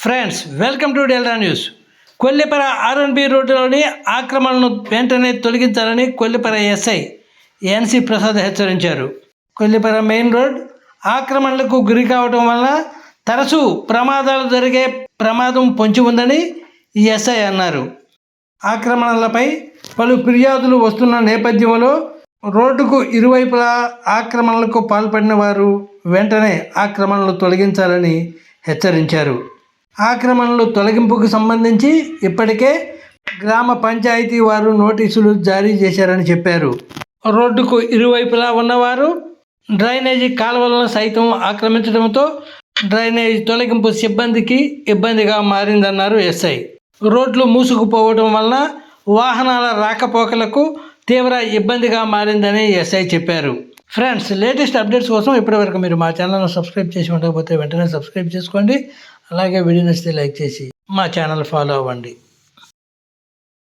Friends, welcome to Delta News. Kollipara R N B రోడ్డులోని ఆక్రమణలను వెంటనే తొలగించాలని కొల్లిపర ఎస్ఐ ఎన్సి ప్రసాద్ హెచ్చరించారు. కొల్లిపర మెయిన్ రోడ్ ఆక్రమణలకు గురి కావడం వలన తరచూ ప్రమాదాలు జరిగే ప్రమాదం పొంచి ఉందని ఎస్ఐ అన్నారు. ఆక్రమణలపై పలు ఫిర్యాదులు వస్తున్న నేపథ్యంలో రోడ్డుకు ఇరువైపులా ఆక్రమణలకు పాల్పడిన వారు వెంటనే ఆక్రమణలు తొలగించాలని హెచ్చరించారు. ఆక్రమణలు తొలగింపుకు సంబంధించి ఇప్పటికే గ్రామ పంచాయతీ వారు నోటీసులు జారీ చేశారని చెప్పారు. రోడ్డుకు ఇరువైపులా ఉన్నవారు డ్రైనేజీ కాలువలను సైతం ఆక్రమించడంతో డ్రైనేజీ తొలగింపు సిబ్బందికి ఇబ్బందిగా మారిందన్నారు ఎస్ఐ. రోడ్లు మూసుకుపోవడం వలన వాహనాల రాకపోకలకు తీవ్ర ఇబ్బందిగా మారిందని ఎస్ఐ చెప్పారు. ఫ్రెండ్స్, లేటెస్ట్ అప్డేట్స్ కోసం ఇప్పటివరకు మీరు మా ఛానల్ను సబ్స్క్రైబ్ చేసి ఉండకపోతే వెంటనే సబ్స్క్రైబ్ చేసుకోండి. అలాగే వీడియో నచ్చితే లైక్ చేసి మా ఛానల్ ఫాలో అవ్వండి.